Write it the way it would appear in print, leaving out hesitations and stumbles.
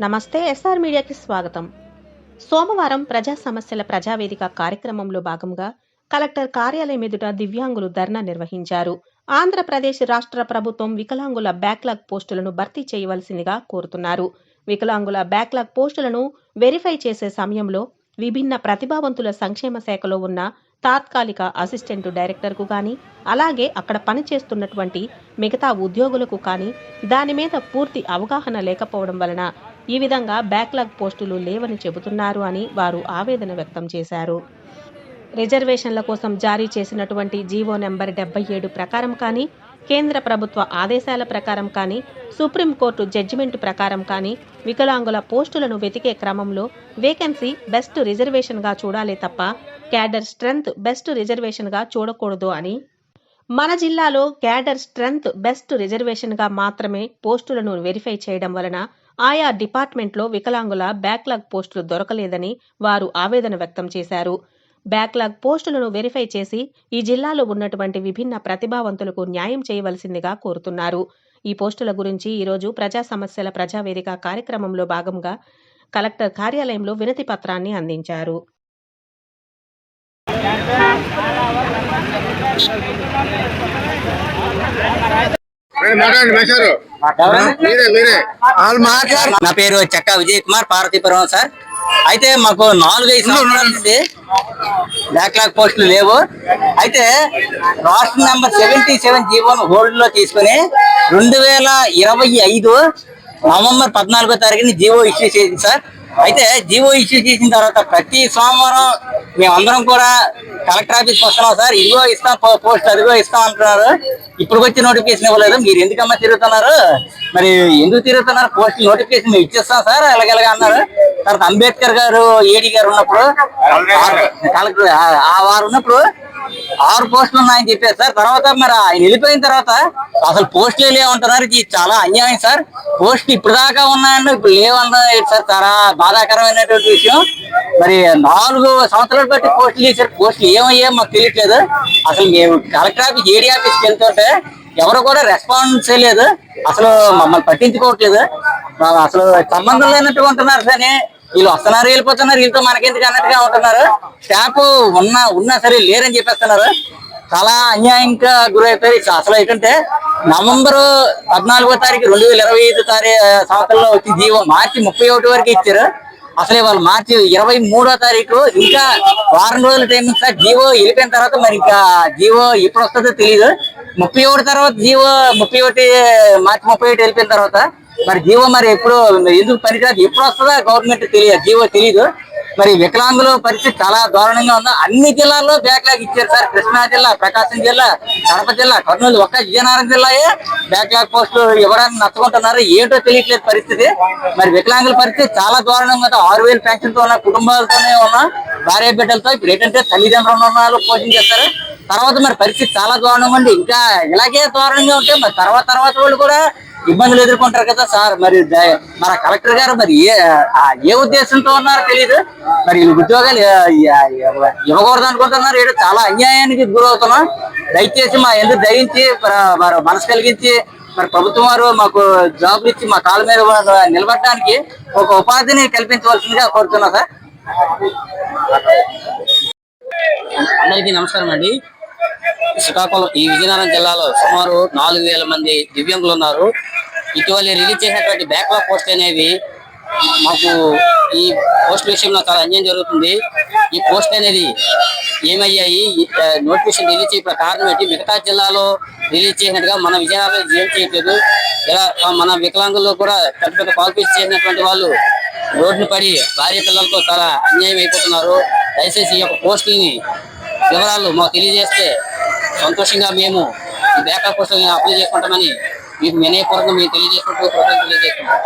నమస్తే ఎస్ఆర్ మీడియాకి స్వాగతం. సోమవారం ప్రజా సమస్యల ప్రజావేదిక కార్యక్రమంలో భాగంగా కలెక్టర్ కార్యాలయం ఎదుట దివ్యాంగులు ధర్నా నిర్వహించారు. ఆంధ్రప్రదేశ్ రాష్ట్ర ప్రభుత్వం వికలాంగుల బ్యాక్లాగ్ పోస్టులను భర్తీ చేయవలసిందిగా కోరుతున్నారు. వికలాంగుల బ్యాక్లాగ్ పోస్టులను వెరిఫై చేసే సమయంలో విభిన్న ప్రతిభావంతుల సంక్షేమ శాఖలో ఉన్న తాత్కాలిక అసిస్టెంట్ డైరెక్టర్కు కానీ, అలాగే అక్కడ పనిచేస్తున్నటువంటి మిగతా ఉద్యోగులకు కానీ దాని మీద పూర్తి అవగాహన లేకపోవడం వలన ఈ విధంగా బ్యాక్లాగ్ పోస్టులు లేవని చెబుతున్నారు అని వారు ఆవేదన వ్యక్తం చేశారు. రిజర్వేషన్ల కోసం జారీ చేసినటువంటి జీవో నెంబర్ 77 ప్రకారం కానీ, కేంద్ర ప్రభుత్వ ఆదేశాల ప్రకారం కానీ, సుప్రీంకోర్టు జడ్జిమెంట్ ప్రకారం కానీ వికలాంగుల పోస్టులను వెతికే క్రమంలో వేకెన్సీ బెస్ట్ రిజర్వేషన్గా చూడాలే తప్ప క్యాడర్ స్ట్రెంగ్త్ బెస్ట్ రిజర్వేషన్గా చూడకూడదు అని, మన జిల్లాలో క్యాడర్ స్ట్రెంగ్త్ బెస్ట్ రిజర్వేషన్గా మాత్రమే పోస్టులను వెరిఫై చేయడం వలన ఆయా డిపార్ట్మెంట్లో వికలాంగుల బ్యాక్లాగ్ పోస్టులు దొరకలేదని వారు ఆవేదన వ్యక్తం చేశారు. బ్యాక్లాగ్ పోస్టులను వెరిఫై చేసి ఈ జిల్లాలో ఉన్నటువంటి విభిన్న ప్రతిభావంతులకు న్యాయం చేయవలసిందిగా కోరుతున్నారు. ఈ పోస్టుల గురించి ఈరోజు ప్రజా సమస్యల ప్రజావేదిక కార్యక్రమంలో భాగంగా కలెక్టర్ కార్యాలయంలో వినతి పత్రాన్ని అందించారు. నా పేరు చెక్క విజయ్ కుమార్, పార్వతీపురం సార్. అయితే మాకు 4-5 సంవత్సరాల నుండి బ్యాక్లాగ్ పోస్టులు లేవు. అయితే రాష్ట్ర నెంబర్ 77 జీవోను హోల్డ్ లో తీసుకుని 2025 నవంబర్ 14వ తారీఖుని జీవో ఇష్యూ చేసింది సార్. అయితే జీవో ఇష్యూ చేసిన తర్వాత ప్రతి సోమవారం మేమందరం కూడా కలెక్టర్ ఆఫీస్కి వస్తున్నాం సార్. ఇదిగో ఇస్తాం పోస్ట్, అదిగో ఇస్తాం అంటున్నారు. ఇప్పుడు వచ్చి నోటిఫికేషన్ ఇవ్వలేదు. మీరు ఎందుకమ్మా తిరుగుతున్నారు, మరి ఎందుకు తిరుగుతున్నారు? పోస్ట్ నోటిఫికేషన్ మేము ఇచ్చేస్తాం సార్ ఎలాగెలాగా అన్నారు. తర్వాత అంబేద్కర్ గారు ఏడీ గారు ఉన్నప్పుడు కలెక్టర్ వారు ఉన్నప్పుడు 6 పోస్టులు ఉన్నాయని చెప్పారు సార్. తర్వాత మరి ఆయన వెళ్ళిపోయిన తర్వాత అసలు పోస్టులు లేవంటున్నారు. ఇది చాలా అన్యాయం సార్. పోస్టులు ఇప్పుడు దాకా ఉన్నాయని ఇప్పుడు లేవన్నారు సార్. చాలా బాధాకరమైనటువంటి విషయం. మరి 4 సంవత్సరాలు బట్టి పోస్టులు చేశారు. పోస్టులు ఏమయ్యా మాకు తెలియట్లేదు. అసలు మేము కలెక్టర్ ఆఫీస్ ఏడీ ఆఫీస్కి వెళ్తుంటే ఎవరు కూడా రెస్పాన్స్ లేదు. అసలు మమ్మల్ని పట్టించుకోవట్లేదు. అసలు సంబంధం లేనట్టు ఉంటున్నారు సార్. వీళ్ళు వస్తున్నారు, వెళ్ళిపోతున్నారు, వీళ్ళతో మనకెందుకు అన్నట్టుగా ఉంటున్నారు. స్టాఫ్ ఉన్నా సరే లేరని చెప్పేస్తున్నారు. చాలా అన్యాయంగా గురైపోయి అసలు ఏంటంటే నవంబర్ 14వ తారీఖు 2025 సంవత్సరంలో వచ్చి జీవో మార్చి 31 వరకు ఇచ్చారు. అసలే వాళ్ళు మార్చి 23వ తారీఖు ఇంకా వారం రోజుల టైం సార్. జీవో వెళ్ళిపోయిన తర్వాత మరి ఇంకా జీవో ఎప్పుడు వస్తుందో తెలియదు. 31 తర్వాత జీవో 31 మార్చి 31 వెళ్ళిపోయిన తర్వాత మరి జీవో మరి ఎప్పుడు ఎందుకు పనికిరాదు, ఎప్పుడు వస్తుందో గవర్నమెంట్ తెలియదు, జీవో తెలియదు. మరి వికలాంగుల పరిస్థితి చాలా దారుణంగా ఉందా. అన్ని జిల్లాల్లో బ్యాక్లాగ్ ఇచ్చారు సార్. కృష్ణా జిల్లా, ప్రకాశం జిల్లా, కడప జిల్లా, కర్నూలు, ఒక్క విజయనగరం జిల్లాయే బ్యాక్లాగ్ పోస్టులు ఇవ్వడానికి నచ్చుకుంటున్నారు. ఏంటో తెలియట్లేదు పరిస్థితి. మరి వికలాంగుల పరిస్థితి చాలా దారుణంగా ఉంది. 6,000 పెన్షన్తో ఉన్న కుటుంబాలతోనే ఉన్న భార్య బిడ్డలతో ఇప్పుడు ఏంటంటే తల్లిదండ్రులు రుణాలు పోషణ చేస్తారు. తర్వాత మరి పరిస్థితి చాలా దారుణంగా ఉంది. ఇంకా ఇలాగే దారుణంగా ఉంటే మరి తర్వాత వాళ్ళు కూడా ఇబ్బందులు ఎదుర్కొంటారు కదా సార్. మరి మన కలెక్టర్ గారు మరి ఏ ఉద్దేశంతో ఉన్నారో తెలియదు. మరి ఉద్యోగాలు ఇవ్వకూడదు అనుకుంటున్నారు. ఏదో చాలా అన్యాయానికి గురవుతున్నాం. దయచేసి మా ఎందుకు దయించి మనసు కలిగించి మరి ప్రభుత్వం వారు మాకు జాబులు ఇచ్చి మా కాళ్ళ మీద నిలబడడానికి ఒక ఉపాధిని కల్పించవలసిందిగా కోరుతున్నా సార్. అందరికీ నమస్కారం అండి. శ్రీకాకుళం ఈ విజయనగరం జిల్లాలో సుమారు 4,000 మంది దివ్యాంగులు ఉన్నారు. ఇటీవల రిలీజ్ చేసినటువంటి బ్యాక్లాగ్ పోస్ట్ అనేవి మాకు ఈ పోస్ట్ విషయంలో చాలా అన్యాయం జరుగుతుంది. ఈ పోస్ట్ అనేది ఏమయ్యాయి, నోటిఫికేషన్ రిలీజ్ చేయడం కారణం ఏంటి? మిగతా జిల్లాలో రిలీజ్ చేసినట్టుగా మన విజయనగరం ఏం చేయట్లేదు. ఇలా మన వికలాంగుల్లో కూడా పెద్ద పెద్ద క్వాలిఫికేషన్ చేసినటువంటి వాళ్ళు రోడ్డును పడి భార్య పిల్లలతో చాలా అన్యాయం అయిపోతున్నారు. దయచేసి ఈ యొక్క పోస్టులని వివరాలు మాకు తెలియజేస్తే సంతోషంగా మేము ఈ బ్యాకప్ కోసం అప్లై చేసుకుంటామని మీకు వినయపూర్వకంగా మేము తెలియజేసుకుంటూ తెలియజేస్తున్నాం.